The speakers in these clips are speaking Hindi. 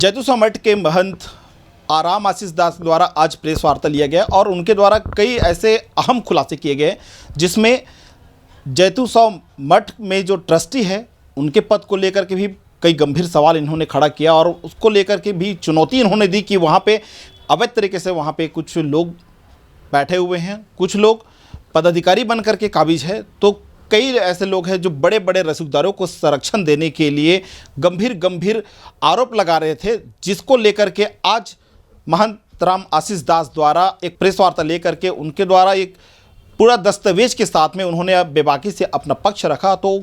जैतूसा मठ के महंत आराम आशीष दास द्वारा आज प्रेस वार्ता लिया गया और उनके द्वारा कई ऐसे अहम खुलासे किए गए जिसमें जैतूसा मठ में जो ट्रस्टी है उनके पद को लेकर के भी कई गंभीर सवाल इन्होंने खड़ा किया और उसको लेकर के भी चुनौती इन्होंने दी कि वहाँ पे अवैध तरीके से वहाँ पे कुछ लोग बैठे हुए हैं, कुछ लोग पदाधिकारी बन करके काबिज है, तो कई ऐसे लोग हैं जो बड़े बड़े रसूखदारों को संरक्षण देने के लिए गंभीर आरोप लगा रहे थे, जिसको लेकर के आज महंत राम आशीष दास द्वारा एक प्रेस वार्ता लेकर के उनके द्वारा एक पूरा दस्तावेज के साथ में उन्होंने अब बेबाकी से अपना पक्ष रखा। तो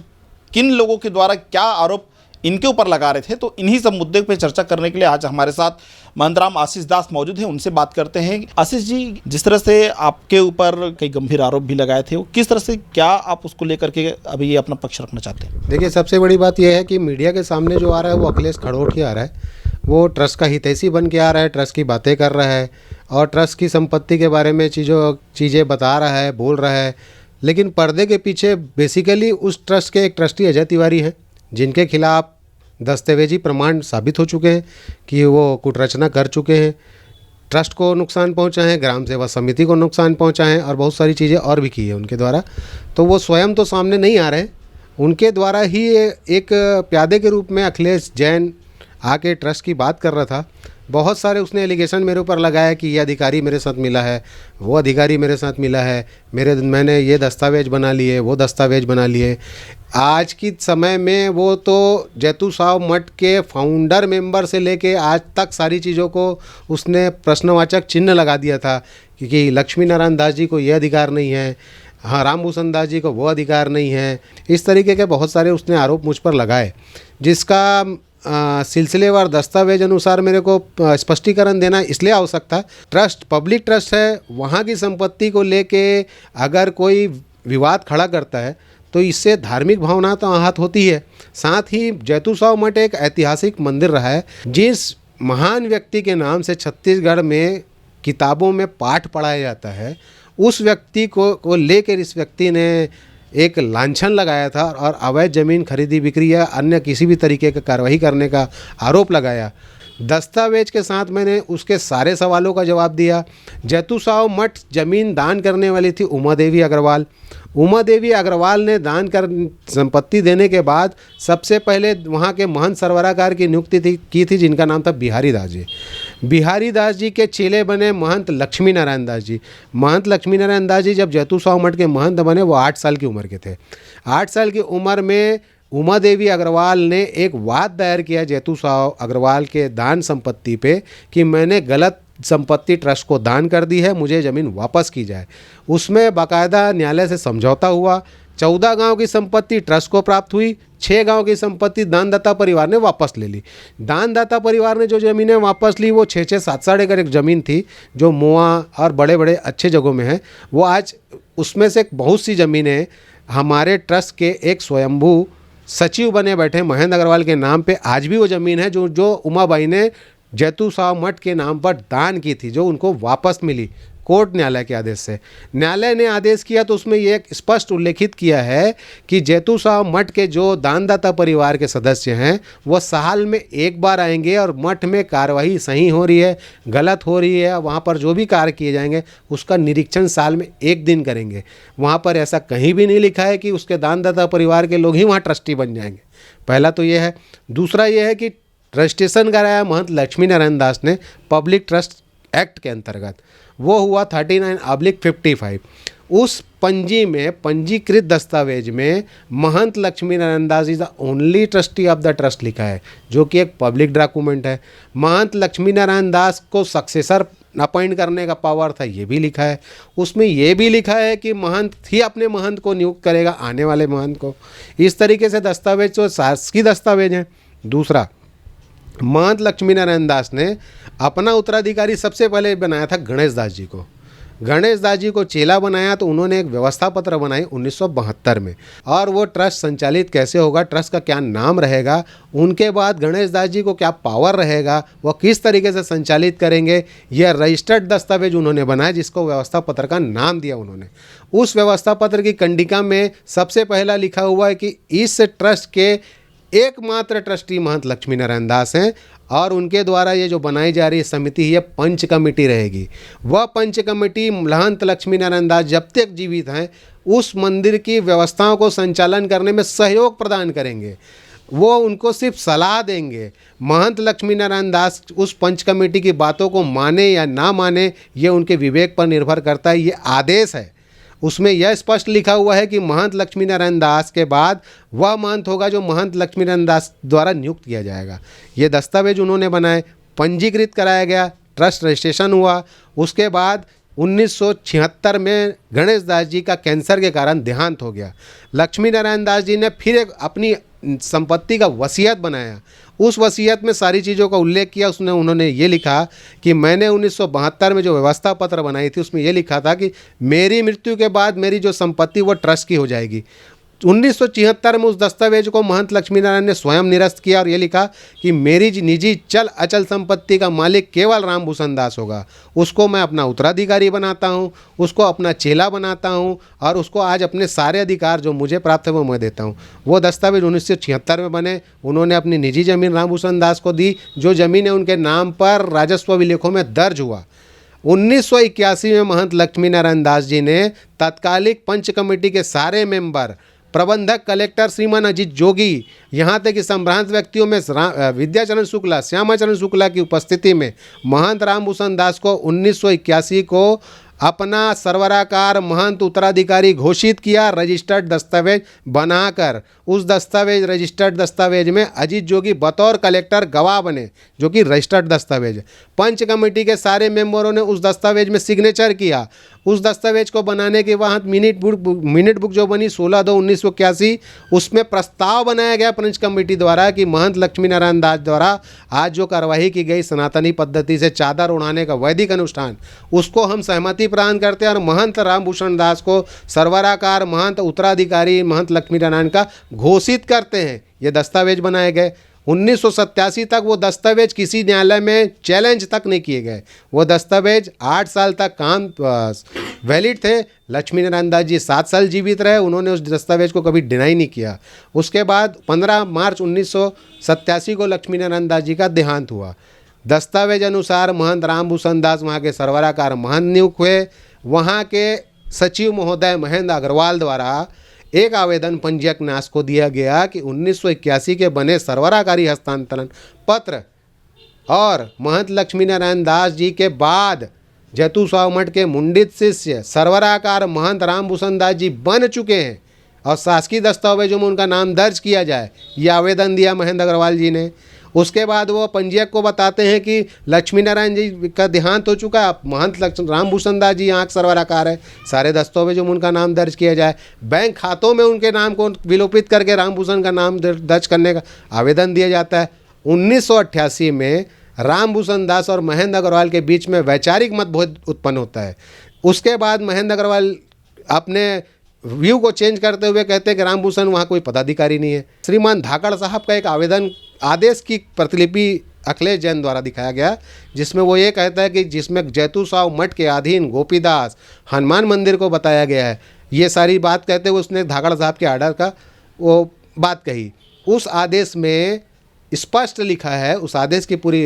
किन लोगों के द्वारा क्या आरोप इनके ऊपर लगा रहे थे, तो इन्हीं सब मुद्दे पे चर्चा करने के लिए आज हमारे साथ महंत राम आशीष दास मौजूद हैं। उनसे बात करते हैं। आशीष जी, जिस तरह से आपके ऊपर कई गंभीर आरोप भी लगाए थे, वो किस तरह से, क्या आप उसको लेकर के अभी ये अपना पक्ष रखना चाहते हैं? देखिए, सबसे बड़ी बात यह है कि मीडिया के सामने जो आ रहा है वो अखिलेश खड़ोट ही आ रहा है। वो ट्रस्ट का हितैषी बन के आ रहा है, ट्रस्ट की बातें कर रहा है और ट्रस्ट की संपत्ति के बारे में चीज़ें बता रहा है, बोल रहा है। लेकिन पर्दे के पीछे बेसिकली उस ट्रस्ट के एक ट्रस्टी अजय तिवारी हैं, जिनके खिलाफ दस्तावेजी प्रमाण साबित हो चुके हैं कि वो कुटरचना कर चुके हैं, ट्रस्ट को नुकसान पहुंचा है, ग्राम सेवा समिति को नुकसान पहुंचा है और बहुत सारी चीज़ें और भी की है उनके द्वारा। तो वो स्वयं तो सामने नहीं आ रहे, उनके द्वारा ही एक प्यादे के रूप में अखिलेश जैन आके ट्रस्ट की बात कर रहा था। बहुत सारे उसने एलिगेशन मेरे ऊपर लगाया कि ये अधिकारी मेरे साथ मिला है, वो अधिकारी मेरे साथ मिला है, मैंने ये दस्तावेज बना लिए, वो दस्तावेज बना लिए। आज की समय में वो तो जैतूसा मठ के फाउंडर मेंबर से लेके आज तक सारी चीज़ों को उसने प्रश्नवाचक चिन्ह लगा दिया था क्योंकि लक्ष्मी नारायण दास जी को ये अधिकार नहीं है, हाँ रामभूषण दास जी को वो अधिकार नहीं है। इस तरीके के बहुत सारे उसने आरोप मुझ पर लगाए, जिसका सिलसिलेवार दस्तावेज अनुसार मेरे को स्पष्टीकरण देना इसलिए आवश्यक था। ट्रस्ट पब्लिक ट्रस्ट है, वहाँ की संपत्ति को लेके अगर कोई विवाद खड़ा करता है तो इससे धार्मिक भावना तो आहत होती है। साथ ही जैतूसा मठ एक ऐतिहासिक मंदिर रहा है, जिस महान व्यक्ति के नाम से छत्तीसगढ़ में किताबों में पाठ पढ़ाया जाता है, उस व्यक्ति को लेकर इस व्यक्ति ने एक लांछन लगाया था और अवैध ज़मीन खरीदी बिक्री या अन्य किसी भी तरीके का कार्रवाई करने का आरोप लगाया। दस्तावेज के साथ मैंने उसके सारे सवालों का जवाब दिया। जैतूसा मठ ज़मीन दान करने वाली थी उमा देवी अग्रवाल। उमा देवी अग्रवाल ने दान कर संपत्ति देने के बाद सबसे पहले वहाँ के महंत सरबराहकार की नियुक्ति की थी, जिनका नाम था बिहारी दास जी। बिहारी दास जी के चेले बने महंत लक्ष्मी नारायण दास जी। महंत लक्ष्मी नारायण दास जी जब जैतूसा मठ के महंत बने वो 8 साल की उम्र के थे। 8 साल की उम्र में उमा देवी अग्रवाल ने एक वाद दायर किया जैतूसा अग्रवाल के दान संपत्ति पे कि मैंने गलत संपत्ति ट्रस्ट को दान कर दी है, मुझे ज़मीन वापस की जाए। उसमें बाकायदा न्यायालय से समझौता हुआ। 14 गांव की संपत्ति ट्रस्ट को प्राप्त हुई, 6 गांव की संपत्ति दानदाता परिवार ने वापस ले ली। दानदाता परिवार ने जो ज़मीनें वापस ली वो 6-6, 7-7 एकड़ एक ज़मीन थी जो मोआ और बड़े बड़े अच्छे जगहों में है। वो आज उसमें से बहुत सी ज़मीनें हमारे ट्रस्ट के एक स्वयंभू सचिव बने बैठे महेंद्र अग्रवाल के नाम पे आज भी वो ज़मीन है जो उमाबाई ने जैतूसा मठ के नाम पर दान की थी, जो उनको वापस मिली कोर्ट न्यायालय के आदेश से। न्यायालय ने आदेश किया तो उसमें ये स्पष्ट उल्लेखित किया है कि जैतूसा मठ के जो दानदाता परिवार के सदस्य हैं वो साल में एक बार आएंगे और मठ में कार्रवाई सही हो रही है, गलत हो रही है, वहाँ पर जो भी कार्य किए जाएंगे उसका निरीक्षण साल में 1 दिन करेंगे। वहाँ पर ऐसा कहीं भी नहीं लिखा है कि उसके दानदाता परिवार के लोग ही वहाँ ट्रस्टी बन जाएंगे। पहला तो ये है। दूसरा ये है कि रजिस्ट्रेशन कराया महंत लक्ष्मी नारायण दास ने पब्लिक ट्रस्ट एक्ट के अंतर्गत, वो हुआ 39/55। उस पंजी में, पंजीकृत दस्तावेज में Mahant Lakshmi Narayan Das is the only trustee of the trust लिखा है, जो कि एक पब्लिक डॉक्यूमेंट है। महंत लक्ष्मी नारायण दास को सक्सेसर अपॉइंट करने का पावर था, ये भी लिखा है। उसमें ये भी लिखा है कि महंत ही अपने महंत को नियुक्त करेगा, आने वाले महंत को। इस तरीके से दस्तावेज तो शासकीय दस्तावेज हैं। दूसरा, महंत लक्ष्मी नारायण दास ने अपना उत्तराधिकारी सबसे पहले बनाया था गणेश दास जी को। गणेश दास जी को चेला बनाया तो उन्होंने एक व्यवस्था पत्र बनाई 1972 में, और वो ट्रस्ट संचालित कैसे होगा, ट्रस्ट का क्या नाम रहेगा, उनके बाद गणेश दास जी को क्या पावर रहेगा, वो किस तरीके से संचालित करेंगे, यह रजिस्टर्ड दस्तावेज उन्होंने बनाया, जिसको व्यवस्था पत्र का नाम दिया उन्होंने। उस व्यवस्था पत्र की कंडिका में सबसे पहला लिखा हुआ है कि इस ट्रस्ट के एकमात्र ट्रस्टी महंत लक्ष्मी नारायण दास हैं और उनके द्वारा ये जो बनाई जा रही समिति ये पंच कमेटी रहेगी। वह पंच कमेटी महंत लक्ष्मी नारायण दास जब तक जीवित हैं उस मंदिर की व्यवस्थाओं को संचालन करने में सहयोग प्रदान करेंगे। वो उनको सिर्फ सलाह देंगे। महंत लक्ष्मी नारायण दास उस पंच कमेटी की बातों को माने या ना माने ये उनके विवेक पर निर्भर करता है। ये आदेश है, उसमें यह स्पष्ट लिखा हुआ है कि महंत लक्ष्मी नारायण दास के बाद वह महंत होगा जो महंत लक्ष्मी नारायण दास द्वारा नियुक्त किया जाएगा। ये दस्तावेज उन्होंने बनाए, पंजीकृत कराया गया, ट्रस्ट रजिस्ट्रेशन हुआ। उसके बाद 1976 में गणेश दास जी का कैंसर के कारण देहांत हो गया। लक्ष्मी नारायण दास जी ने फिर एक अपनी संपत्ति का वसीयत बनाया। उस वसीयत में सारी चीज़ों का उल्लेख किया। उन्होंने ये लिखा कि मैंने 1972 में जो व्यवस्था पत्र बनाई थी उसमें ये लिखा था कि मेरी मृत्यु के बाद मेरी जो संपत्ति वो ट्रस्ट की हो जाएगी। 1976 में उस दस्तावेज को महंत लक्ष्मी नारायण ने स्वयं निरस्त किया और ये लिखा कि मेरी निजी चल अचल संपत्ति का मालिक केवल रामभूषण दास होगा। उसको मैं अपना उत्तराधिकारी बनाता हूँ, उसको अपना चेला बनाता हूँ और उसको आज अपने सारे अधिकार जो मुझे प्राप्त है वो मैं देता हूँ। वो दस्तावेज 1976 में बने। उन्होंने अपनी निजी ज़मीन रामभूषण दास को दी, जो ज़मीनें उनके नाम पर राजस्व विलेखों में दर्ज हुआ। 1981 में महंत लक्ष्मी नारायण दास जी ने तत्कालिक पंच कमेटी के सारे मेंबर, प्रबंधक कलेक्टर श्रीमान अजीत जोगी, यहाँ तक कि संभ्रांत व्यक्तियों में विद्याचरण शुक्ला, श्यामाचरण शुक्ला की उपस्थिति में महंत रामभूषण दास को 1981 को अपना सर्वराकार महंत उत्तराधिकारी घोषित किया, रजिस्टर्ड दस्तावेज बनाकर। उस दस्तावेज रजिस्टर्ड दस्तावेज में अजीत जोगी बतौर कलेक्टर गवाह बने, जो कि रजिस्टर्ड दस्तावेज। पंच कमेटी के सारे मेंबरों ने उस दस्तावेज में सिग्नेचर किया। उस दस्तावेज को बनाने के बाद मिनट बुक जो बनी 16/2/1981, उसमें प्रस्ताव बनाया गया पंच कमेटी द्वारा कि महंत लक्ष्मी नारायण दास द्वारा आज जो कार्रवाई की गई सनातनी पद्धति से चादर उड़ाने का वैदिक अनुष्ठान, उसको हम सहमति प्रदान करते हैं और महंत रामभूषण दास को सर्वराकार महंत उत्तराधिकारी महंत लक्ष्मी नारायण का घोषित करते हैं। ये दस्तावेज बनाए गए। 1987 तक वो दस्तावेज किसी न्यायालय में चैलेंज तक नहीं किए गए। वो दस्तावेज 8 साल तक काम वैलिड थे। लक्ष्मी नारायण दास जी 7 साल जीवित रहे, उन्होंने उस दस्तावेज को कभी डिनाई नहीं किया। उसके बाद 15 मार्च 1987 को लक्ष्मी नारायण दास जी का देहांत हुआ। दस्तावेज अनुसार महंत रामभूषण दास वहाँ के सर्वराकार महंत नियुक्त हुए। वहाँ के सचिव महोदय महेंद्र अग्रवाल द्वारा एक आवेदन पंजीयक न्यास को दिया गया कि 1981 के बने सर्वराकारी हस्तांतरण पत्र और महंत लक्ष्मी नारायण दास जी के बाद जैतू साहू मठ के मुंडित शिष्य सर्वराकार महंत रामभूषण दास जी बन चुके हैं और शासकीय दस्तावेजों में उनका नाम दर्ज किया जाए। ये आवेदन दिया महेंद्र अग्रवाल जी ने। उसके बाद वो पंजीयक को बताते हैं कि लक्ष्मी नारायण जी का देहांत हो चुका है, महंत रामभूषण दास जी यहाँ सर्वराकार है, सारे दस्तावेजों में उनका नाम दर्ज किया जाए। बैंक खातों में उनके नाम को विलोपित करके रामभूषण का नाम दर्ज करने का आवेदन दिया जाता है। 1988 में रामभूषण दास और महेंद्र अग्रवाल के बीच में वैचारिक मतभेद उत्पन्न होता है। उसके बाद महेंद्र अग्रवाल अपने व्यू को चेंज करते हुए कहते हैं कि रामभूषण वहाँ कोई पदाधिकारी नहीं है। श्रीमान धाकड़ साहब का एक आदेश की प्रतिलिपि अखिलेश जैन द्वारा दिखाया गया, जिसमें वो ये कहता है कि जिसमें जैतू साहू मठ के अधीन गोपीदास हनुमान मंदिर को बताया गया है। ये सारी बात कहते हुए उसने धाकड़ साहब के आर्डर का वो बात कही। उस आदेश में स्पष्ट लिखा है, उस आदेश की पूरी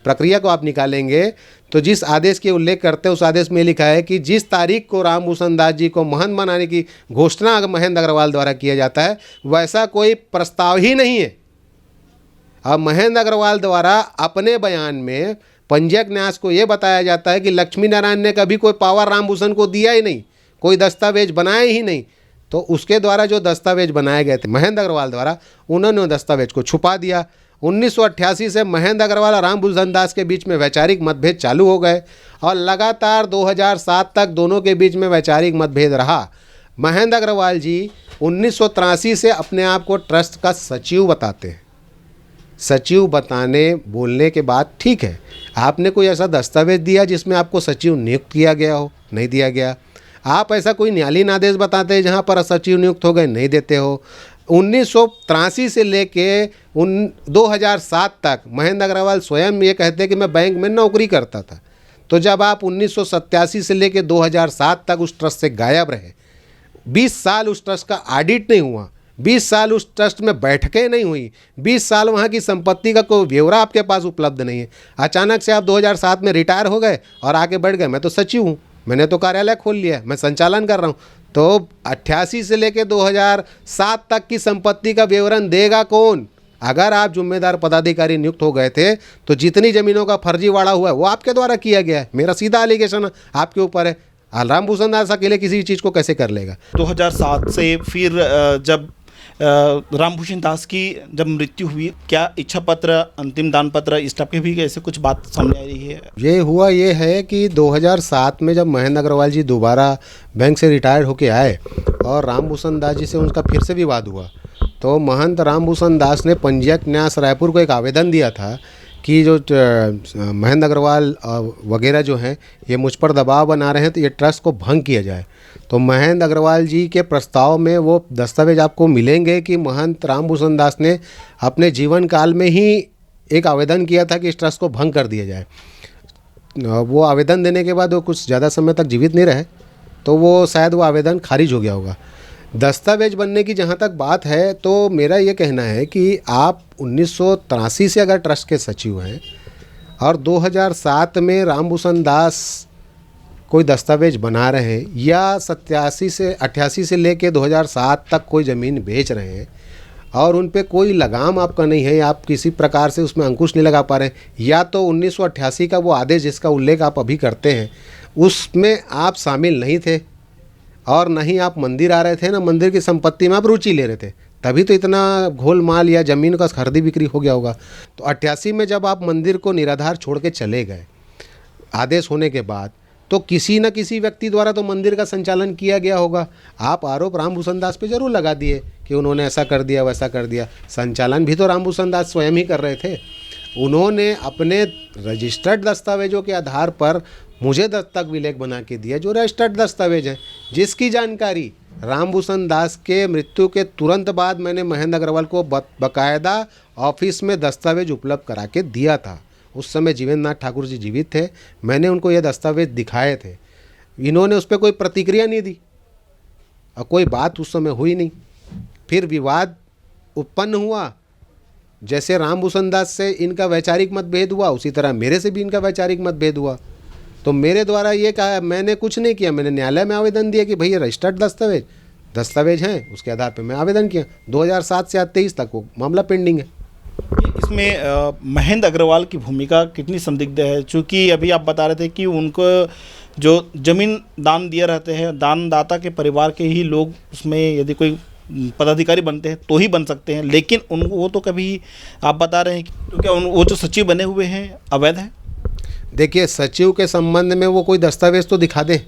प्रक्रिया को आप निकालेंगे तो जिस आदेश की उल्लेख करते हैं उस आदेश में लिखा है कि जिस तारीख को रामभूषण दास जी को महंत बनाने की घोषणा महेंद्र अग्रवाल द्वारा किया जाता है वैसा कोई प्रस्ताव ही नहीं है। अब महेंद्र अग्रवाल द्वारा अपने बयान में पंजीयक न्यास को ये बताया जाता है कि लक्ष्मी नारायण ने कभी कोई पावर रामभूषण को दिया ही नहीं, कोई दस्तावेज बनाए ही नहीं। तो उसके द्वारा जो दस्तावेज बनाए गए थे महेंद्र अग्रवाल द्वारा, उन्होंने दस्तावेज को छुपा दिया। 1988 से महेंद्र अग्रवाल और रामभूषण दास के बीच में वैचारिक मतभेद चालू हो गए और लगातार 2007 तक दोनों के बीच में वैचारिक मतभेद रहा। महेंद्र अग्रवाल जी 1983 से अपने आप को ट्रस्ट का सचिव बताते हैं। सचिव बताने बोलने के बाद ठीक है, आपने कोई ऐसा दस्तावेज दिया जिसमें आपको सचिव नियुक्त किया गया हो? नहीं दिया गया। आप ऐसा कोई न्यायालयीन आदेश बताते हैं जहाँ पर सचिव नियुक्त हो गए? नहीं देते हो। 1983 से लेके 2007 तक महेंद्र अग्रवाल स्वयं ये कहते हैं कि मैं बैंक में नौकरी करता था। तो जब आप 1987 से लेके 2007 तक उस ट्रस्ट से गायब रहे, 20 साल उस ट्रस्ट का ऑडिट नहीं हुआ, 20 साल उस ट्रस्ट में बैठकें नहीं हुई, 20 साल वहाँ की संपत्ति का कोई ब्यौरा आपके पास उपलब्ध नहीं है। अचानक से आप 2007 में रिटायर हो गए और आगे बढ़ गए। मैं तो सचिव हूँ, मैंने तो कार्यालय खोल लिया, मैं संचालन कर रहा हूँ। तो 88 से लेकर 2007 तक की संपत्ति का विवरण देगा कौन? अगर आप जिम्मेदार पदाधिकारी नियुक्त हो गए थे तो जितनी ज़मीनों का फर्जीवाड़ा हुआ है वो आपके द्वारा किया गया है। मेरा सीधा एलिगेशन आपके ऊपर है। रामभूषण दास अकेले किसी चीज़ को कैसे कर लेगा? 2007 से फिर जब रामभूषण दास की जब मृत्यु हुई, क्या इच्छा पत्र, अंतिम दान पत्र, इस टाइप की भी ऐसे कुछ बात सामने आ रही है? ये है कि 2007 में जब महेंद्र अग्रवाल जी दोबारा बैंक से रिटायर होके आए और रामभूषण दास जी से उनका फिर से विवाद हुआ, तो महंत रामभूषण दास ने पंजीयक न्यास रायपुर को एक आवेदन दिया था कि जो महेंद्र अग्रवाल वगैरह जो हैं ये मुझ पर दबाव बना रहे हैं तो ये ट्रस्ट को भंग किया जाए। तो महेंद्र अग्रवाल जी के प्रस्ताव में वो दस्तावेज आपको मिलेंगे कि महंत रामभूषण दास ने अपने जीवन काल में ही एक आवेदन किया था कि इस ट्रस्ट को भंग कर दिया जाए। वो आवेदन देने के बाद वो कुछ ज़्यादा समय तक जीवित नहीं रहे, तो वो शायद वो आवेदन खारिज हो गया होगा। दस्तावेज बनने की जहाँ तक बात है तो मेरा ये कहना है कि आप 1983 से अगर ट्रस्ट के सचिव हैं और 2007 में रामभूषण दास कोई दस्तावेज बना रहे हैं या 88 से लेके 2007 तक कोई ज़मीन बेच रहे हैं और उन पे कोई लगाम आपका नहीं है, आप किसी प्रकार से उसमें अंकुश नहीं लगा पा रहे हैं, या तो 1988 का वो आदेश जिसका उल्लेख आप अभी करते हैं उसमें आप शामिल नहीं थे और नहीं आप मंदिर आ रहे थे, ना मंदिर की संपत्ति में आप रुचि ले रहे थे, तभी तो इतना घोलमाल या ज़मीन का खरीदी बिक्री हो गया होगा। तो 88 में जब आप मंदिर को निराधार छोड़ के चले गए आदेश होने के बाद, तो किसी न किसी व्यक्ति द्वारा तो मंदिर का संचालन किया गया होगा। आप आरोप रामभूषण दास पे जरूर लगा दिए कि उन्होंने ऐसा कर दिया वैसा कर दिया, संचालन भी तो रामभूषण दास स्वयं ही कर रहे थे। उन्होंने अपने रजिस्टर्ड दस्तावेजों के आधार पर मुझे दस्तक विलेख बना के दिया जो रजिस्टर्ड दस्तावेज है, जिसकी जानकारी रामभूषण दास के मृत्यु के तुरंत बाद मैंने महेंद्र अग्रवाल को बकायदा ऑफिस में दस्तावेज उपलब्ध करा के दिया था। उस समय जीवेंद्र नाथ ठाकुर जी जीवित थे, मैंने उनको ये दस्तावेज दिखाए थे। इन्होंने उस पर कोई प्रतिक्रिया नहीं दी और कोई बात उस समय हुई नहीं। फिर विवाद उत्पन्न हुआ, जैसे रामभूषण दास से इनका वैचारिक मतभेद हुआ उसी तरह मेरे से भी इनका वैचारिक मतभेद हुआ। तो मेरे द्वारा ये कहा, मैंने कुछ नहीं किया, मैंने न्यायालय में आवेदन दिया कि भैया रजिस्टर्ड दस्तावेज हैं, उसके आधार पर मैं आवेदन किया। 2007 से आज 23 तक वो मामला पेंडिंग है। इसमें महेंद्र अग्रवाल की भूमिका कितनी संदिग्ध है? चूँकि अभी आप बता रहे थे कि उनको जो ज़मीन दान दिए रहते हैं, दानदाता के परिवार के ही लोग उसमें यदि कोई पदाधिकारी बनते हैं तो ही बन सकते हैं, लेकिन उनको वो तो कभी आप बता रहे हैं क्योंकि वो जो सचिव बने हुए हैं अवैध है। देखिए, सचिव के संबंध में वो कोई दस्तावेज तो दिखा दे।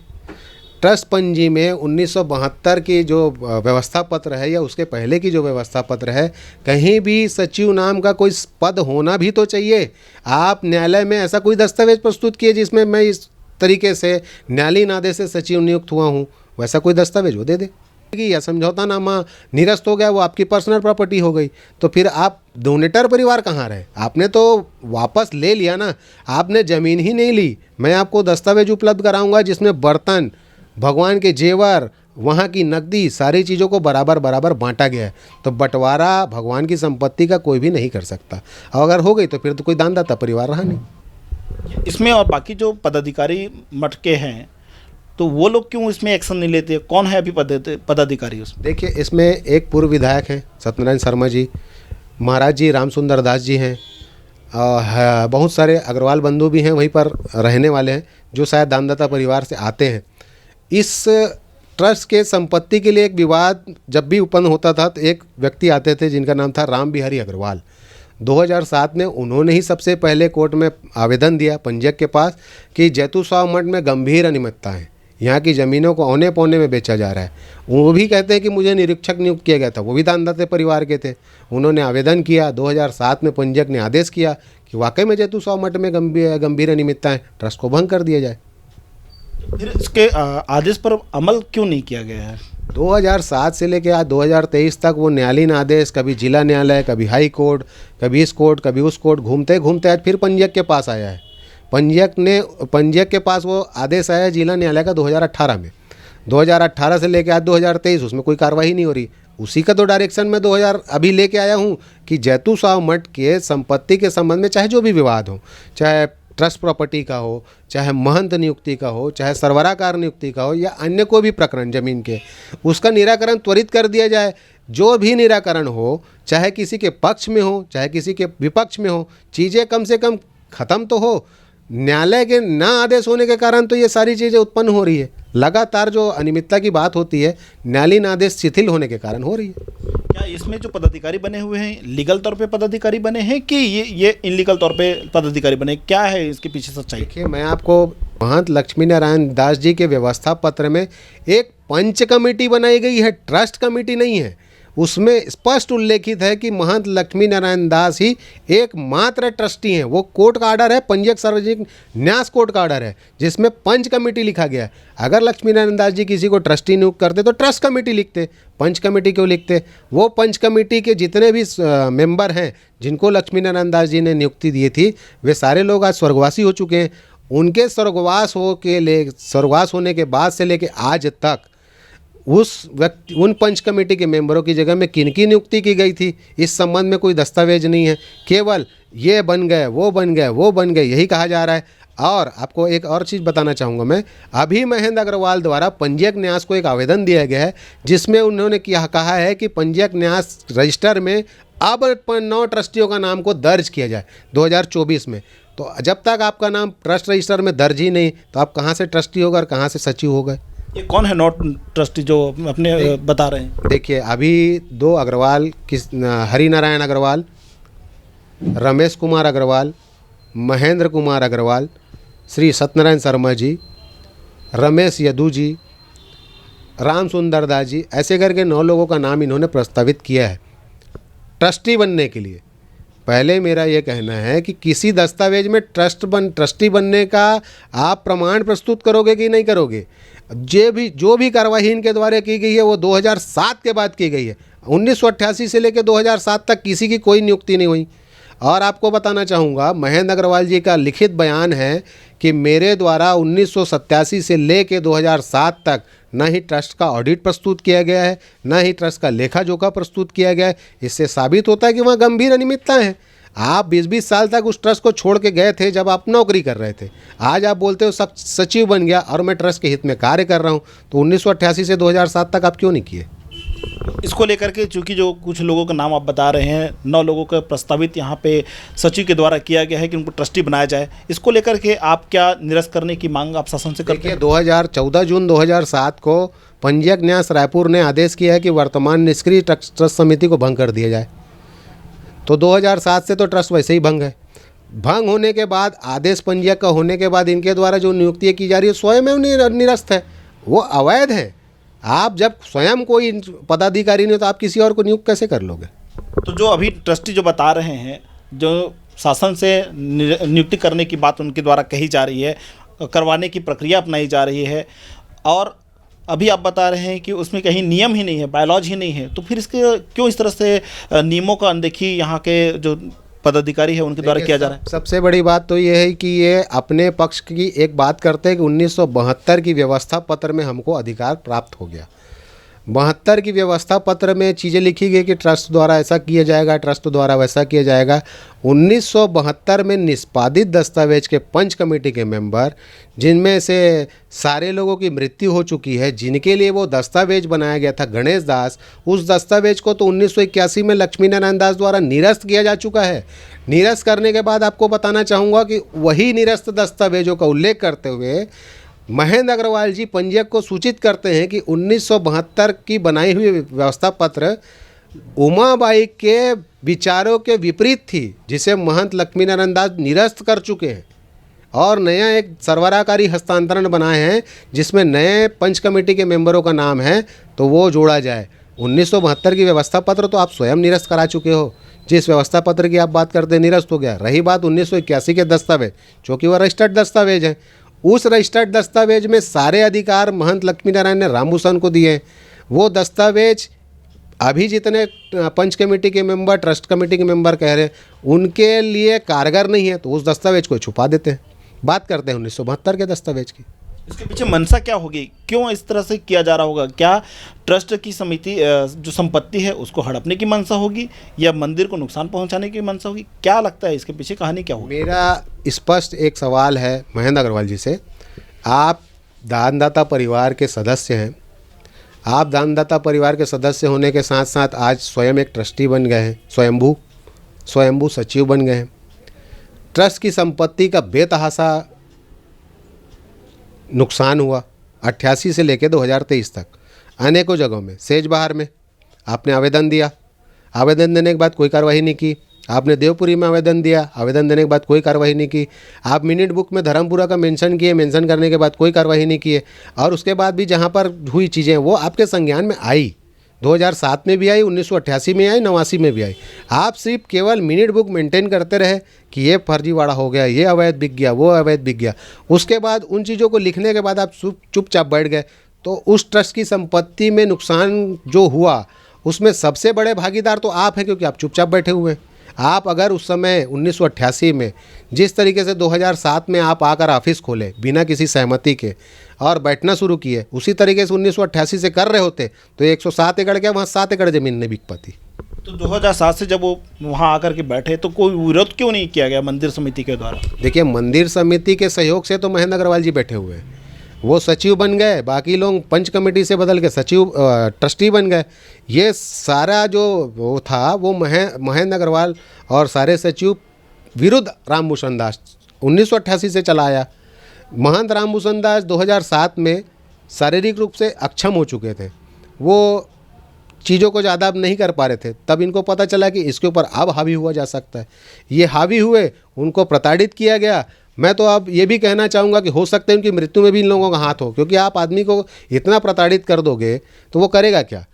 ट्रस्ट पंजी में 1972 की जो व्यवस्था पत्र है या उसके पहले की जो व्यवस्था पत्र है, कहीं भी सचिव नाम का कोई पद होना भी तो चाहिए। आप न्यायालय में ऐसा कोई दस्तावेज प्रस्तुत किए जिसमें मैं इस तरीके से न्यायालयीन आदेश से सचिव नियुक्त हुआ हूँ, वैसा कोई दस्तावेज वो दे दे। या समझौतानामा निरस्त हो गया, वो आपकी पर्सनल प्रॉपर्टी हो गई, तो फिर आप डोनेटर परिवार कहाँ रहे? आपने तो वापस ले लिया ना, आपने ज़मीन ही नहीं ली। मैं आपको दस्तावेज उपलब्ध कराऊंगा जिसमें बर्तन, भगवान के जेवर, वहाँ की नकदी, सारी चीज़ों को बराबर बराबर बांटा गया है। तो बंटवारा भगवान की संपत्ति का कोई भी नहीं कर सकता, और अगर हो गई तो फिर तो कोई दानदाता परिवार रहा नहीं। इसमें और बाकी जो पदाधिकारी मठ के हैं तो वो लोग क्यों इसमें एक्शन नहीं लेते? कौन है अभी पदाधिकारी उसमें? देखिए, इसमें एक पूर्व विधायक हैं सत्यनारायण शर्मा जी, महाराज जी राम सुंदर दास जी हैं, बहुत सारे अग्रवाल बंधु भी हैं वहीं पर रहने वाले हैं जो शायद दानदाता परिवार से आते हैं। इस ट्रस्ट के संपत्ति के लिए एक विवाद जब भी उत्पन्न होता था तो एक व्यक्ति आते थे जिनका नाम था राम बिहारी अग्रवाल। 2007 में उन्होंने ही सबसे पहले कोर्ट में आवेदन दिया पंजीयक के पास कि जैतूसाव मठ में गंभीर अनियमितता है, यहाँ की ज़मीनों को औने पौने में बेचा जा रहा है। वो भी कहते हैं कि मुझे निरीक्षक नियुक्त किया गया था, वो भी दानदाता परिवार के थे। उन्होंने आवेदन किया, 2007 में पंजीयक ने आदेश किया कि वाकई में जैतूसाव मठ में गंभीर अनियमितता है, ट्रस्ट को भंग कर दिया जाए। फिर इसके आदेश पर अमल क्यों नहीं किया गया है? 2007 से लेकर आज 2023 तक वो न्यायालयीन आदेश, कभी जिला न्यायालय, कभी हाई कोर्ट, कभी इस कोर्ट, कभी उस कोर्ट, घूमते घूमते आज फिर पंजीयक के पास आया है। पंजीयक के पास वो आदेश आया जिला न्यायालय का 2018 में। 2018 से लेकर आज 2023 उसमें कोई कार्रवाई नहीं हो रही। उसी का तो डायरेक्शन मैं 2000 अभी लेके आया हूँ कि जैतू साव मठ के संपत्ति के संबंध में चाहे जो भी विवाद हो, चाहे ट्रस्ट प्रॉपर्टी का हो, चाहे महंत नियुक्ति का हो, चाहे सरबराहकार नियुक्ति का हो, या अन्य कोई भी प्रकरण जमीन के, उसका निराकरण त्वरित कर दिया जाए। जो भी निराकरण हो, चाहे किसी के पक्ष में हो, चाहे किसी के विपक्ष में हो, चीज़ें कम से कम ख़त्म तो हो। न्यायालय के ना आदेश होने के कारण तो ये सारी चीज़ें उत्पन्न हो रही है। लगातार जो अनियमितता की बात होती है, न्यायालयीन आदेश शिथिल होने के कारण हो रही है। क्या इसमें जो पदाधिकारी बने हुए हैं लीगल तौर पे पदाधिकारी बने हैं कि ये इनलीगल तौर पे पदाधिकारी बने, क्या है इसके पीछे सच्चाई? देखिए, मैं आपको महंत लक्ष्मी नारायण दास जी के व्यवस्था पत्र में एक पंच कमेटी बनाई गई है, ट्रस्ट कमेटी नहीं है। उसमें स्पष्ट उल्लेखित है कि महंत लक्ष्मी नारायण दास ही एकमात्र ट्रस्टी हैं। वो कोर्ट का आर्डर है, पंजीयक सार्वजनिक न्यास कोर्ट का आर्डर है, जिसमें पंच कमेटी लिखा गया है। अगर लक्ष्मी नारायण दास जी किसी को ट्रस्टी नियुक्त करते तो ट्रस्ट कमेटी लिखते, पंच कमेटी क्यों लिखते? वो पंच कमेटी के जितने भी मेंबर हैं जिनको लक्ष्मी नारायण दास जी ने नियुक्ति दी थी, वे सारे लोग आज स्वर्गवासी हो चुके हैं। उनके स्वर्गवास होने के बाद से लेके आज तक उन पंच कमेटी के मेंबरों की जगह में किनकी नियुक्ति की गई थी, इस संबंध में कोई दस्तावेज नहीं है। केवल ये बन गए, वो बन गए, वो बन गए, यही कहा जा रहा है। और आपको एक और चीज़ बताना चाहूँगा मैं, अभी महेंद्र अग्रवाल द्वारा पंजीयक न्यास को एक आवेदन दिया गया है, जिसमें उन्होंने कहा है कि पंजीयक न्यास रजिस्टर में अब 9 ट्रस्टियों का नाम को दर्ज किया जाए 2024 में। तो जब तक आपका नाम ट्रस्ट रजिस्टर में दर्ज ही नहीं, तो आप कहाँ से ट्रस्टी होगा और कहाँ से सचिव हो गए? ये कौन है नॉट ट्रस्टी जो अपने बता रहे हैं? देखिए, अभी 2 अग्रवाल, हरि नारायण अग्रवाल, रमेश कुमार अग्रवाल, महेंद्र कुमार अग्रवाल, श्री सत्यनारायण शर्मा जी, रमेश यदू जी, राम सुंदर दास जी, ऐसे करके 9 लोगों का नाम इन्होंने प्रस्तावित किया है ट्रस्टी बनने के लिए। पहले मेरा ये कहना है कि किसी दस्तावेज में ट्रस्टी बनने का आप प्रमाण प्रस्तुत करोगे कि नहीं करोगे? जो भी कार्रवाई इनके द्वारा की गई है वो 2007 के बाद की गई है। 1988 से लेकर 2007 तक किसी की कोई नियुक्ति नहीं हुई। और आपको बताना चाहूँगा, महेंद्र अग्रवाल जी का लिखित बयान है कि मेरे द्वारा 1987 से लेकर 2007 तक न ही ट्रस्ट का ऑडिट प्रस्तुत किया गया है, न ही ट्रस्ट का लेखा जोखा प्रस्तुत किया गया है। इससे साबित होता है कि वहाँ गंभीर अनियमितता है। आप 20-20 साल तक उस ट्रस्ट को छोड़ के गए थे जब आप नौकरी कर रहे थे। आज आप बोलते हो सब सचिव बन गया और मैं ट्रस्ट के हित में कार्य कर रहा हूँ, तो 1988 से 2007 तक आप क्यों नहीं किए? इसको लेकर के चूंकि जो कुछ लोगों का नाम आप बता रहे हैं, 9 लोगों का प्रस्तावित यहाँ पे सचिव के द्वारा किया गया है कि उनको ट्रस्टी बनाया जाए, इसको लेकर के आप क्या निरस्त करने की मांग आप शासन से करते हैं? 14 जून 2007 को पंजीयक न्यास रायपुर ने आदेश किया है कि वर्तमान निष्क्रिय ट्रस्ट समिति को भंग कर दिया जाए। तो 2007 से तो ट्रस्ट वैसे ही भंग है। भंग होने के बाद, आदेश पंजीयक का होने के बाद इनके द्वारा जो नियुक्तियाँ की जा रही है स्वयं निरस्त है, वो अवैध है। आप जब स्वयं कोई पदाधिकारी नहीं तो आप किसी और को नियुक्त कैसे कर लोगे? तो जो अभी ट्रस्टी जो बता रहे हैं, जो शासन से नियुक्ति करने की बात उनके द्वारा कही जा रही है, करवाने की प्रक्रिया अपनाई जा रही है, और अभी आप बता रहे हैं कि उसमें कहीं नियम ही नहीं है, बायोलॉजी ही नहीं है, तो फिर इसके क्यों इस तरह से नियमों का अनदेखी यहाँ के जो पदाधिकारी है उनके द्वारा किया जा रहा है? सबसे बड़ी बात तो ये है कि ये अपने पक्ष की एक बात करते हैं कि 1972 की व्यवस्था पत्र में हमको अधिकार प्राप्त हो गया। 72 की व्यवस्था पत्र में चीज़ें लिखी गई कि ट्रस्ट द्वारा ऐसा किया जाएगा, ट्रस्ट द्वारा वैसा किया जाएगा। 1972 में निष्पादित दस्तावेज के पंच कमेटी के मेंबर, जिनमें से सारे लोगों की मृत्यु हो चुकी है, जिनके लिए वो दस्तावेज बनाया गया था, गणेश दास, उस दस्तावेज को तो 1981 में लक्ष्मी नारायण दास द्वारा निरस्त किया जा चुका है। निरस्त करने के बाद आपको बताना चाहूँगा कि वही निरस्त दस्तावेजों का उल्लेख करते हुए महेंद्र अग्रवाल जी पंजीयक को सूचित करते हैं कि 1972 की बनाई हुई व्यवस्था पत्र उमाबाई के विचारों के विपरीत थी, जिसे महंत लक्ष्मी नारायण दास निरस्त कर चुके हैं, और नया एक सरबराहकारी हस्तांतरण बनाए हैं जिसमें नए पंच कमेटी के मेंबरों का नाम है, तो वो जोड़ा जाए। 1972 की व्यवस्था पत्र तो आप स्वयं निरस्त करा चुके हो। जिस व्यवस्था पत्र की आप बात करते हैं निरस्त हो गया। रही बात 1981 के दस्तावेज, जो कि वह रजिस्टर्ड दस्तावेज हैं, उस रजिस्टर्ड दस्तावेज में सारे अधिकार महंत लक्ष्मी नारायण ने रामभूषण को दिए। वो दस्तावेज अभी जितने पंच कमेटी के मेंबर, ट्रस्ट कमेटी के मेंबर कह रहे हैं, उनके लिए कारगर नहीं है, तो उस दस्तावेज को छुपा देते हैं। बात करते हैं 1972 के दस्तावेज की। इसके पीछे मंशा क्या होगी, क्यों इस तरह से किया जा रहा होगा? क्या ट्रस्ट की समिति जो संपत्ति है उसको हड़पने की मंशा होगी या मंदिर को नुकसान पहुंचाने की मंशा होगी? क्या लगता है इसके पीछे कहानी क्या होगी? मेरा स्पष्ट एक सवाल है महेंद्र अग्रवाल जी से। आप दानदाता परिवार के सदस्य हैं। आप दानदाता परिवार के सदस्य होने के साथ साथ आज स्वयं एक ट्रस्टी बन गए हैं, स्वयंभू सचिव बन गए हैं। ट्रस्ट की संपत्ति का बेतहाशा नुकसान हुआ 88 से लेकर 2023 तक अनेकों जगहों में। सेजबहार में आपने आवेदन दिया, आवेदन देने के बाद कोई कार्रवाई नहीं की। आपने देवपुरी में आवेदन दिया, आवेदन देने के बाद कोई कार्रवाई नहीं की। आप मिनट बुक में धर्मपुरा का मेंशन किए, मेंशन करने के बाद कोई कार्रवाई नहीं किए। और उसके बाद भी जहाँ पर हुई चीज़ें वो आपके संज्ञान में आई, 2007 में भी आई, 1988 में आई, 89 में भी आई। आप सिर्फ केवल मिनट बुक मेंटेन करते रहे कि ये फर्जीवाड़ा हो गया, ये अवैध बिक गया, वो अवैध बिक गया। उसके बाद उन चीज़ों को लिखने के बाद आप चुपचाप बैठ गए। तो उस ट्रस्ट की संपत्ति में नुकसान जो हुआ उसमें सबसे बड़े भागीदार तो आप हैं, क्योंकि आप चुपचाप बैठे हुए हैं। आप अगर उस समय 1988 में जिस तरीके से 2007 में आप आकर ऑफिस खोले बिना किसी सहमति के और बैठना शुरू किए, उसी तरीके से 1988 से कर रहे होते तो 107 एकड़ क्या वहाँ 7 एकड़ ज़मीन नहीं बिक पाती। तो 2007 से जब वो वहाँ आकर के बैठे तो कोई विरोध क्यों नहीं किया गया मंदिर समिति के द्वारा? देखिए, मंदिर समिति के सहयोग से तो महेंद्र अग्रवाल जी बैठे हुए हैं, वो सचिव बन गए, बाकी लोग पंच कमेटी से बदल के सचिव ट्रस्टी बन गए। ये सारा जो वो था वो महेंद्र अग्रवाल और सारे सचिव विरुद्ध रामभूषण दास 1988 से चला आया। महंत रामभूषण दास 2007 में शारीरिक रूप से अक्षम हो चुके थे, वो चीज़ों को ज़्यादा अब नहीं कर पा रहे थे। तब इनको पता चला कि इसके ऊपर अब हावी हुआ जा सकता है। ये हावी हुए, उनको प्रताड़ित किया गया। मैं तो अब ये भी कहना चाहूँगा कि हो सकता है उनकी मृत्यु में भी इन लोगों का हाथ हो, क्योंकि आप आदमी को इतना प्रताड़ित कर दोगे तो वो करेगा क्या।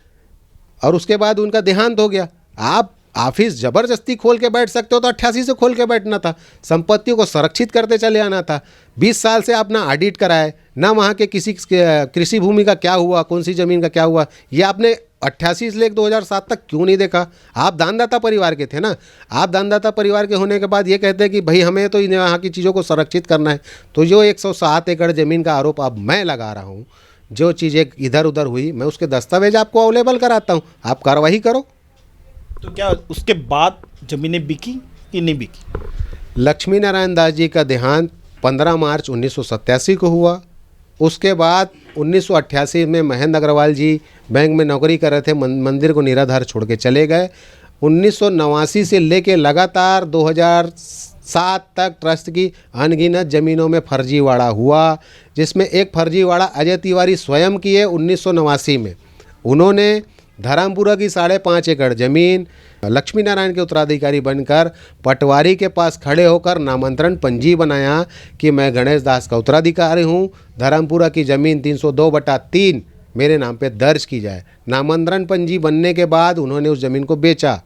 और उसके बाद उनका देहांत हो गया। आप ऑफिस ज़बरदस्ती खोल के बैठ सकते हो तो 88 से खोल के बैठना था, संपत्तियों को संरक्षित करते चले आना था। 20 साल से आप ना ऑडिट कराए, ना वहाँ के किसी कृषि भूमि का क्या हुआ, कौन सी ज़मीन का क्या हुआ, ये आपने 88 से लेकर 2007 तक क्यों नहीं देखा? आप दानदाता परिवार के थे ना। आप दानदाता परिवार के होने के बाद ये कहते हैं कि भाई हमें तो यहाँ की चीज़ों को संरक्षित करना है। तो जो 107 एकड़ ज़मीन का आरोप अब मैं लगा रहा हूँ, जो चीज़ें इधर उधर हुई, मैं उसके दस्तावेज आपको अवेलेबल कराता हूँ, आप कार्रवाई करो। तो क्या उसके बाद ज़मीनें बिकी कि नहीं बिकी? लक्ष्मी नारायण दास जी का देहांत 15 मार्च 1987 को हुआ। उसके बाद 1988 में महेंद्र अग्रवाल जी बैंक में नौकरी कर रहे थे, मंदिर को निराधार छोड़ के चले गए। 1989 से लेके लगातार 2007 तक ट्रस्ट की अनगिनत ज़मीनों में फर्जीवाड़ा हुआ, जिसमें एक फर्जीवाड़ा अजय तिवारी स्वयं किए 1989 में। उन्होंने धर्मपुरा की 5.5 एकड़ ज़मीन लक्ष्मी नारायण के उत्तराधिकारी बनकर पटवारी के पास खड़े होकर नामांतरण पंजी बनाया कि मैं गणेश दास का उत्तराधिकारी हूँ, धर्मपुरा की ज़मीन 302/3 मेरे नाम पे दर्ज की जाए। नामांतरण पंजी बनने के बाद उन्होंने उस ज़मीन को बेचा।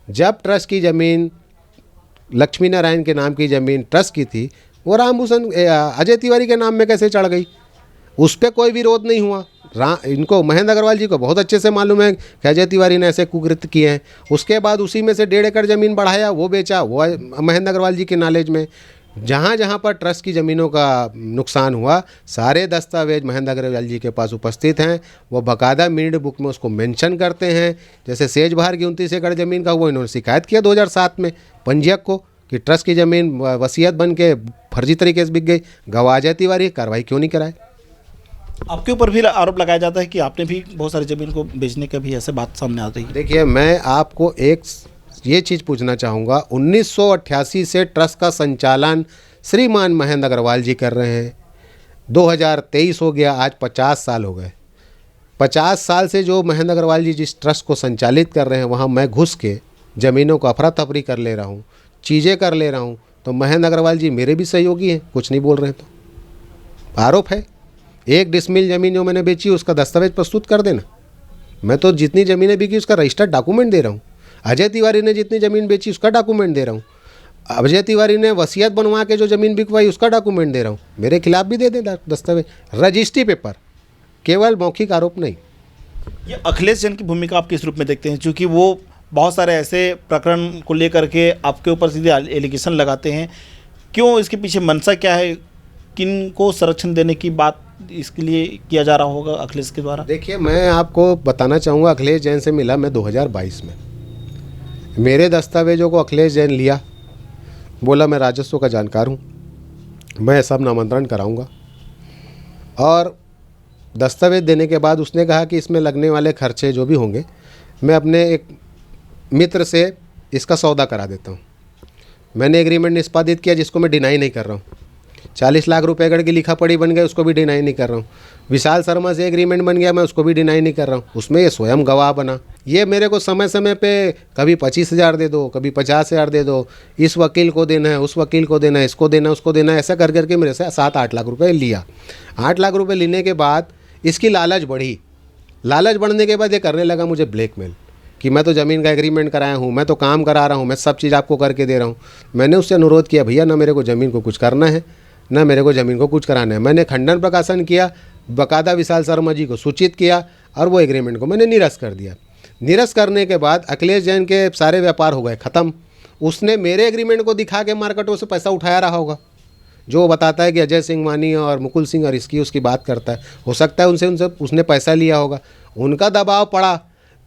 जब ट्रस्ट की ज़मीन लक्ष्मी नारायण के नाम की ज़मीन ट्रस्ट की थी, वो रामभूषण अजय तिवारी के नाम में कैसे चढ़ गई? उस पर कोई विरोध नहीं हुआ। इनको महेंद्र अग्रवाल जी को बहुत अच्छे से मालूम है कि अजय तिवारी ने ऐसे कुकृत्य किए हैं। उसके बाद उसी में से 1.5 एकड़ ज़मीन बढ़ाया, वो बेचा, वो महेंद्र अग्रवाल जी के नॉलेज में। जहाँ जहाँ पर ट्रस्ट की ज़मीनों का नुकसान हुआ, सारे दस्तावेज महेंद्र अग्रवाल जी के पास उपस्थित हैं। वो बाकायदा मिनट बुक में उसको मेंशन करते हैं। जैसे सेजबहार की 29 एकड़ ज़मीन का हुआ, इन्होंने शिकायत किया 2007 में पंजीयक को कि ट्रस्ट की ज़मीन वसीयत बन के फर्जी तरीके से बिक गई। गवाह अजय तिवारी, कार्रवाई क्यों नहीं कराए? आपके ऊपर भी आरोप लगाया जाता है कि आपने भी बहुत सारी ज़मीन को बेचने का भी ऐसे बात सामने आती है। देखिए, मैं आपको एक ये चीज़ पूछना चाहूँगा, 1988 से ट्रस्ट का संचालन श्रीमान महेंद्र अग्रवाल जी कर रहे हैं। 2023 हो गया, आज 50 साल हो गए। 50 साल से जो महेंद्र अग्रवाल जी जिस ट्रस्ट को संचालित कर रहे हैं, वहाँ मैं घुस के ज़मीनों को अफरा तफरी कर ले रहा हूँ, चीज़ें कर ले रहा हूँ। तो महेंद्र अग्रवाल जी मेरे भी सहयोगी हैं, कुछ नहीं बोल रहे हैं। तो आरोप है 1 डिसमिल ज़मीन जो मैंने बेची उसका दस्तावेज प्रस्तुत कर देना। मैं तो जितनी ज़मीनें बिकी उसका रजिस्टर्ड डॉक्यूमेंट दे रहा हूँ। अजय तिवारी ने जितनी ज़मीन बेची उसका डॉक्यूमेंट दे रहा हूँ। अजय तिवारी ने वसीयत बनवा के जो ज़मीन बिकवाई उसका डॉक्यूमेंट दे रहा हूँ। मेरे खिलाफ भी दे दें दस्तावेज, रजिस्ट्री पेपर, केवल मौखिक आरोप नहीं। ये अखिलेश जैन की भूमिका आप किस रूप में देखते हैं? क्योंकि वो बहुत सारे ऐसे प्रकरण को लेकर के आपके ऊपर सीधे एलिगेशन लगाते हैं। क्यों, इसके पीछे मंशा क्या है? किन को संरक्षण देने की बात इसके लिए किया जा रहा होगा अखिलेश के द्वारा? देखिए, मैं आपको बताना चाहूँगा, अखिलेश जैन से मिला मैं 2022 में। मेरे दस्तावेज़ों को अखिलेश जैन लिया, बोला मैं राजस्व का जानकार हूँ, मैं सब नामांतरण कराऊँगा। और दस्तावेज़ देने के बाद उसने कहा कि इसमें लगने वाले खर्चे जो भी होंगे मैं अपने एक मित्र से इसका सौदा करा देता हूँ। मैंने एग्रीमेंट निष्पादित किया, जिसको मैं डिनाई नहीं कर रहा हूँ। 40 लाख रुपए गढ़ की लिखा पढ़ी बन गए, उसको भी डिनाई नहीं कर रहा हूँ। विशाल शर्मा से एग्रीमेंट बन गया, मैं उसको भी डिनाई नहीं कर रहा हूँ। उसमें ये स्वयं गवाह बना। ये मेरे को समय समय पे कभी 25,000 दे दो, कभी 50,000 दे दो, इस वकील को देना है, उस वकील को देना है, इसको देना, उसको देना है, ऐसा कर करके मेरे से 7-8 लाख रुपए लिया। 8 लाख रुपए लेने के बाद इसकी लालच बढ़ी। लालच बढ़ने के बाद ये करने लगा मुझे ब्लैकमेल कि मैं तो ज़मीन का एग्रीमेंट कराया हूँ, मैं तो काम करा रहा हूँ, मैं सब चीज़ आपको करके दे रहा हूँ। मैंने उससे अनुरोध किया, भैया ना मेरे को ज़मीन को कुछ करना है, ना मेरे को ज़मीन को कुछ कराना है। मैंने खंडन प्रकाशन किया, बाकायदा विशाल शर्मा जी को सूचित किया और वो एग्रीमेंट को मैंने निरस्त कर दिया। निरस्त करने के बाद अखिलेश जैन के सारे व्यापार हो गए ख़त्म। उसने मेरे एग्रीमेंट को दिखा के मार्केटों से पैसा उठाया रहा होगा, जो बताता है कि अजय सिंह मानी और मुकुल सिंह और इसकी उसकी बात करता है। हो सकता है उनसे उसने पैसा लिया होगा, उनका दबाव पड़ा।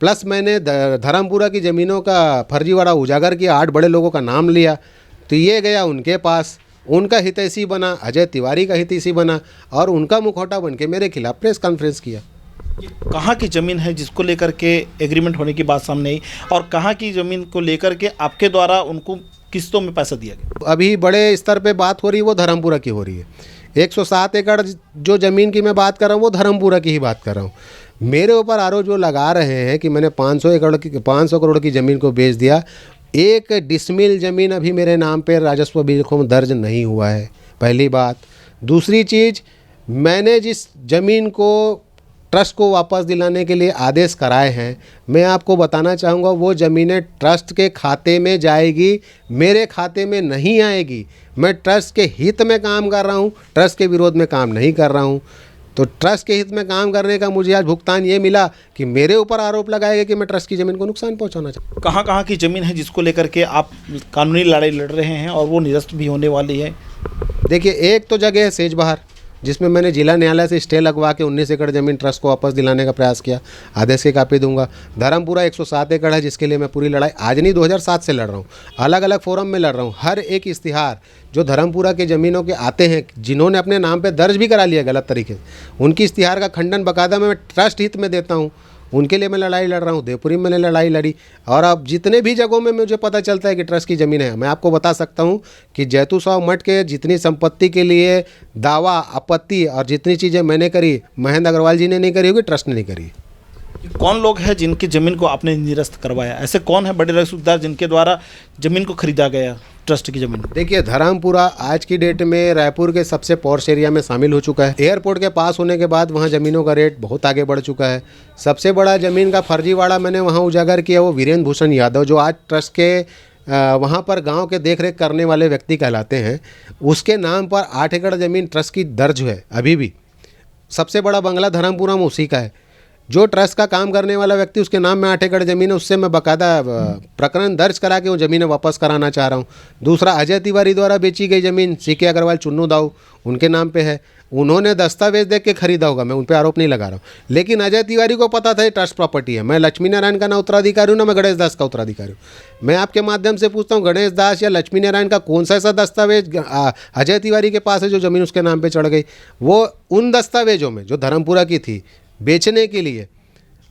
प्लस मैंने धर्मपुरा की ज़मीनों का फर्जीवाड़ा उजागर किया, 8 बड़े लोगों का नाम लिया, तो ये गया उनके पास, उनका हितैषी बना, अजय तिवारी का हितैषी बना और उनका मुखौटा बन के मेरे खिलाफ प्रेस कॉन्फ्रेंस किया। ये कहाँ की ज़मीन है जिसको लेकर के एग्रीमेंट होने की बात सामने आई, और कहाँ की ज़मीन को लेकर के आपके द्वारा उनको किस्तों में पैसा दिया गया? अभी बड़े स्तर पे बात हो रही है वो धर्मपुरा की हो रही है। 107 एकड़ जो ज़मीन की मैं बात कर रहा हूँ वो धर्मपुरा की ही बात कर रहा हूँ। मेरे ऊपर आरोप जो लगा रहे हैं कि मैंने 500 करोड़ की ज़मीन को बेच दिया, 1 डिसमिल ज़मीन अभी मेरे नाम पे राजस्व बिल्कुल में दर्ज नहीं हुआ है, पहली बात। दूसरी चीज़, मैंने जिस ज़मीन को ट्रस्ट को वापस दिलाने के लिए आदेश कराए हैं, मैं आपको बताना चाहूँगा वो ज़मीनें ट्रस्ट के खाते में जाएगी, मेरे खाते में नहीं आएगी। मैं ट्रस्ट के हित में काम कर रहा हूँ, ट्रस्ट के विरोध में काम नहीं कर रहा हूँ। तो ट्रस्ट के हित में काम करने का मुझे आज भुगतान ये मिला कि मेरे ऊपर आरोप लगाया गया कि मैं ट्रस्ट की ज़मीन को नुकसान पहुँचाना चाहता हूँ। कहाँ कहाँ की ज़मीन है जिसको लेकर के आप कानूनी लड़ाई लड़ रहे हैं और वो निरस्त भी होने वाली है? देखिए, एक तो जगह है सेजबहार, जिसमें मैंने जिला न्यायालय से स्टे लगवा के 19 एकड़ ज़मीन ट्रस्ट को वापस दिलाने का प्रयास किया, आदेश की कापी दूंगा। धर्मपुरा 107 एकड़ है, जिसके लिए मैं पूरी लड़ाई आज नहीं 2007 से लड़ रहा हूँ, अलग अलग फोरम में लड़ रहा हूँ। हर एक इश्तिहार जो धर्मपुरा के ज़मीनों के आते हैं, जिन्होंने अपने नाम पे दर्ज भी करा लिया गलत तरीके से, उनकी इश्तिहार का खंडन बाकायदा मैं ट्रस्ट हित में देता हूँ। उनके लिए मैं लड़ाई लड़ रहा हूँ। देवपुरी में मैंने लड़ाई लड़ी, और अब जितने भी जगहों में मुझे पता चलता है कि ट्रस्ट की ज़मीन है, मैं आपको बता सकता हूँ कि जैतू साव मठ के जितनी संपत्ति के लिए दावा, आपत्ति और जितनी चीज़ें मैंने करी, महेंद्र अग्रवाल जी ने नहीं करी होगी, ट्रस्ट ने नहीं करी। कौन लोग हैं जिनकी ज़मीन को आपने निरस्त करवाया? ऐसे कौन है बड़े रसूखदार जिनके द्वारा ज़मीन को खरीदा गया, ट्रस्ट की ज़मीन? देखिए, धर्मपुरा आज की डेट में रायपुर के सबसे पॉश एरिया में शामिल हो चुका है। एयरपोर्ट के पास होने के बाद वहाँ ज़मीनों का रेट बहुत आगे बढ़ चुका है। सबसे बड़ा ज़मीन का फर्जीवाड़ा मैंने वहाँ उजागर किया, वो वीरेंद्र भूषण यादव, जो आज ट्रस्ट के वहाँ पर गांव के देखरेख करने वाले व्यक्ति कहलाते हैं। उसके नाम पर 8 एकड़ ज़मीन ट्रस्ट की दर्ज है अभी भी। सबसे बड़ा बंगला धर्मपुरा में उसी का है। जो ट्रस्ट का काम करने वाला व्यक्ति, उसके नाम में 8 एकड़ ज़मीन है, उससे मैं बाकायदा प्रकरण दर्ज करा के वो ज़मीनें वापस कराना चाह रहा हूँ। दूसरा, अजय तिवारी द्वारा बेची गई ज़मीन सीके अग्रवाल, चुन्नू दाऊ, उनके नाम पे है। उन्होंने दस्तावेज देख के खरीदा होगा, मैं उन पर आरोप नहीं लगा रहा हूँ। लेकिन अजय तिवारी को पता था ये ट्रस्ट प्रॉपर्टी है। मैं लक्ष्मी नारायण का ना उत्तराधिकारी हूँ, ना मैं गणेश दास का उत्तराधिकारी हूँ। मैं आपके माध्यम से पूछता हूँ, गणेश दास या लक्ष्मी नारायण का कौन सा ऐसा दस्तावेज अजय तिवारी के पास है जो ज़मीन उसके नाम पर चढ़ गई? वो उन दस्तावेजों में जो धर्मपुरा की थी, बेचने के लिए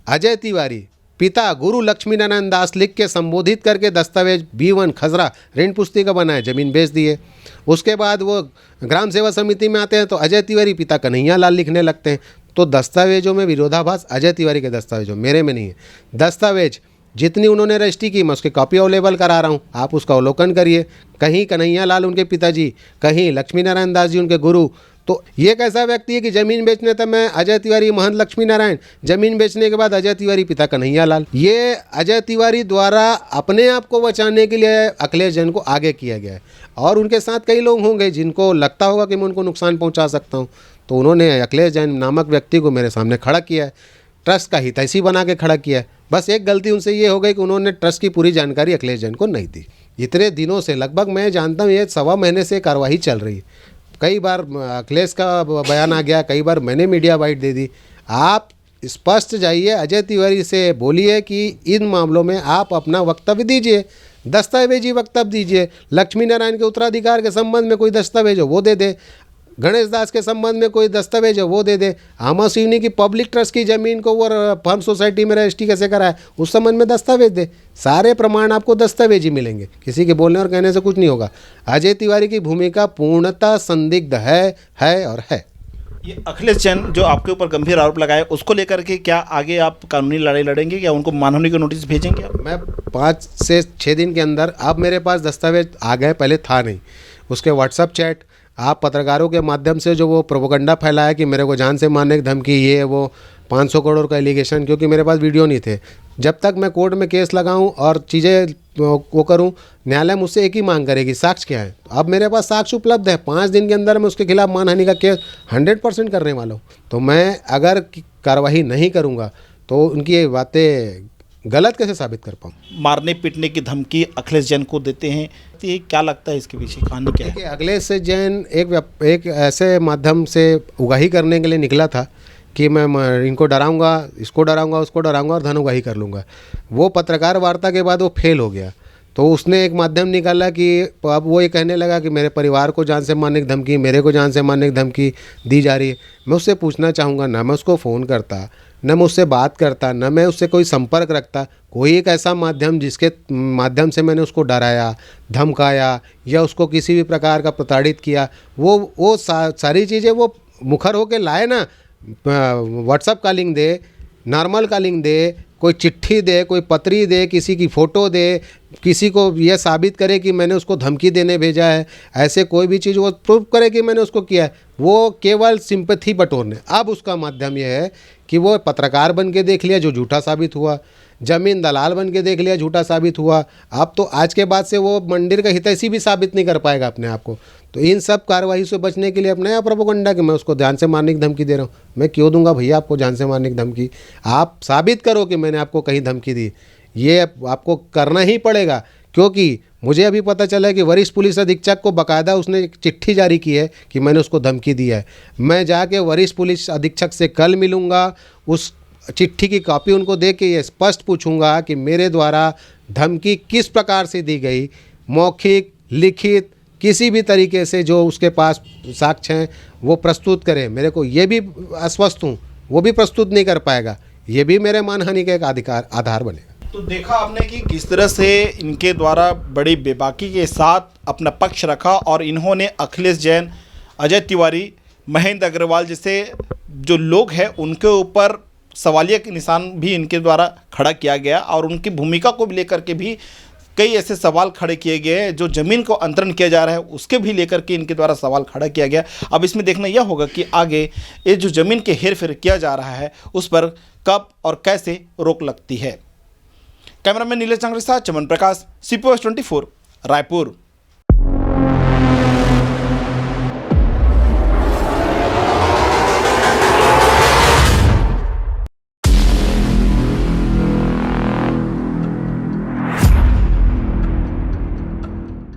अजय तिवारी पिता गुरु लक्ष्मी नारायण दास लिख के संबोधित करके दस्तावेज B1 खजरा ऋण पुस्तिका बनाए, ज़मीन बेच दिए। उसके बाद वो ग्राम सेवा समिति में आते हैं तो अजय तिवारी पिता कन्हैया लाल लिखने लगते हैं। तो दस्तावेजों में विरोधाभास अजय तिवारी के दस्तावेजों, मेरे में नहीं है। दस्तावेज जितनी उन्होंने रजिस्ट्री की, मैं उसकी कॉपी अवेलेबल करा रहा हूँ, आप उसका अवलोकन करिए। कहीं कन्हैया लाल उनके पिताजी, कहीं लक्ष्मी नारायण दास जी उनके गुरु। तो ये कैसा व्यक्ति है कि ज़मीन बेचने तक मैं अजय तिवारी महंत लक्ष्मी नारायण, ज़मीन बेचने के बाद अजय तिवारी पिता कन्हैया लाल। ये अजय तिवारी द्वारा अपने आप को बचाने के लिए अखिलेश जैन को आगे किया गया है। और उनके साथ कई लोग होंगे जिनको लगता होगा कि मैं उनको नुकसान पहुंचा सकता हूं, तो उन्होंने अखिलेश जैन नामक व्यक्ति को मेरे सामने खड़ा किया है, ट्रस्ट का हितैषी बना के खड़ा किया है। बस एक गलती उनसे ये हो गई कि उन्होंने ट्रस्ट की पूरी जानकारी अखिलेश जैन को नहीं दी। इतने दिनों से, लगभग मैं जानता हूँ ये 1.25 महीने से कार्रवाई चल रही है। कई बार अखिलेश का बयान आ गया, कई बार मैंने मीडिया बाइट दे दी। आप स्पष्ट जाइए, अजय तिवारी से बोलिए कि इन मामलों में आप अपना वक्तव्य दीजिए, दस्तावेजी वक्तव्य दीजिए। लक्ष्मी नारायण के उत्तराधिकार के संबंध में कोई दस्तावेज हो वो दे दे, गणेश दास के संबंध में कोई दस्तावेज है वो दे दे, आमा सिवनी की पब्लिक ट्रस्ट की ज़मीन को वो फर्म सोसाइटी में रजिस्ट्री कैसे कराए उस संबंध में दस्तावेज दे। सारे प्रमाण आपको दस्तावेज ही मिलेंगे, किसी के बोलने और कहने से कुछ नहीं होगा। अजय तिवारी की भूमिका पूर्णतः संदिग्ध है और है। ये अखिलेश जैन जो आपके ऊपर गंभीर आरोप लगाए, उसको लेकर के क्या आगे आप कानूनी लड़ाई लड़ेंगे या उनको मानहानि का नोटिस भेजेंगे आप? मैं 5 से 6 दिन के अंदर, अब मेरे पास दस्तावेज आ गए, पहले था नहीं। उसके व्हाट्सअप चैट, आप पत्रकारों के माध्यम से जो वो प्रोपोगंडा फैलाया कि मेरे को जान से मारने की धमकी, ये वो 500 करोड़ का एलिगेशन, क्योंकि मेरे पास वीडियो नहीं थे। जब तक मैं कोर्ट में केस लगाऊं और चीज़ें वो करूं, न्यायालय मुझसे एक ही मांग करेगी, साक्ष्य क्या है। अब मेरे पास साक्ष्य उपलब्ध है, 5 दिन के अंदर मैं उसके खिलाफ मानहानि का केस 100% करने वाला हूँ। तो मैं अगर कार्रवाई नहीं करूँगा तो उनकी ये बातें गलत कैसे साबित कर पाऊँ। मारने पीटने की धमकी अखिलेश जैन को देते हैं, तो ये क्या लगता है इसके पीछे कहानी क्या है? देखिए, अखिलेश जैन एक ऐसे माध्यम से उगाही करने के लिए निकला था कि मैं इनको डराऊंगा, इसको डराऊंगा, उसको डराऊंगा और धन उगाही कर लूँगा। वो पत्रकार वार्ता के बाद वो फेल हो गया, तो उसने एक माध्यम निकाला कि अब वो ये कहने लगा कि मेरे परिवार को जान से मारने की धमकी, मेरे को जान से मारने की धमकी दी जा रही है। मैं उससे पूछना चाहूँगा, ना मैं उसको फ़ोन करता, न मैं उससे बात करता, न मैं उससे कोई संपर्क रखता। कोई एक ऐसा माध्यम जिसके माध्यम से मैंने उसको डराया, धमकाया या उसको किसी भी प्रकार का प्रताड़ित किया, वो सारी चीज़ें वो मुखर होकर लाए ना। व्हाट्सअप कॉलिंग दे, नॉर्मल कॉलिंग दे, कोई चिट्ठी दे, कोई पत्री दे, किसी की फ़ोटो दे, किसी को यह साबित करे कि मैंने उसको धमकी देने भेजा है, ऐसे कोई भी चीज़ वो प्रूव करे कि मैंने उसको किया है। वो केवल सिंपैथी बटोरने, अब उसका माध्यम यह है कि वो पत्रकार बन के देख लिया जो झूठा साबित हुआ, ज़मीन दलाल बन के देख लिया झूठा साबित हुआ। अब तो आज के बाद से वो मंदिर का हितैषी भी साबित नहीं कर पाएगा अपने आप को। तो इन सब कार्रवाई से बचने के लिए अपना नया प्रोपोगंडा कि मैं उसको जान से मारने की धमकी दे रहा हूँ। मैं क्यों दूंगा भैया आपको जान से मारने की धमकी? आप साबित करो कि मैंने आपको कहीं धमकी दी, ये आपको करना ही पड़ेगा। क्योंकि मुझे अभी पता चला है कि वरिष्ठ पुलिस अधीक्षक को बाकायदा उसने एक चिट्ठी जारी की है कि मैंने उसको धमकी दी है। मैं जाके वरिष्ठ पुलिस अधीक्षक से कल मिलूँगा, उस चिट्ठी की कॉपी उनको दे के ये स्पष्ट पूछूंगा कि मेरे द्वारा धमकी किस प्रकार से दी गई, मौखिक, लिखित, किसी भी तरीके से जो उसके पास साक्ष्य हैं वो प्रस्तुत करें। मेरे को ये भी आश्वस्त हूँ, वो भी प्रस्तुत नहीं कर पाएगा, ये भी मेरे मानहानि का एक आधार बनेगा। तो देखा आपने कि किस तरह से इनके द्वारा बड़ी बेबाकी के साथ अपना पक्ष रखा और इन्होंने अखिलेश जैन, अजय तिवारी, महेंद्र अग्रवाल जैसे जो लोग हैं उनके ऊपर सवालिया के निशान भी इनके द्वारा खड़ा किया गया और उनकी भूमिका को लेकर के भी कई ऐसे सवाल खड़े किए गए। जो ज़मीन को अंतरण किया जा रहा है उसके भी लेकर के इनके द्वारा सवाल खड़ा किया गया। अब इसमें देखना यह होगा कि आगे ये जो ज़मीन के हेर फेर किया जा रहा है उस पर कब और कैसे रोक लगती है। कैमरामैन नीलेश चांगरे के साथ चमन प्रकाश, CPO 24 रायपुर।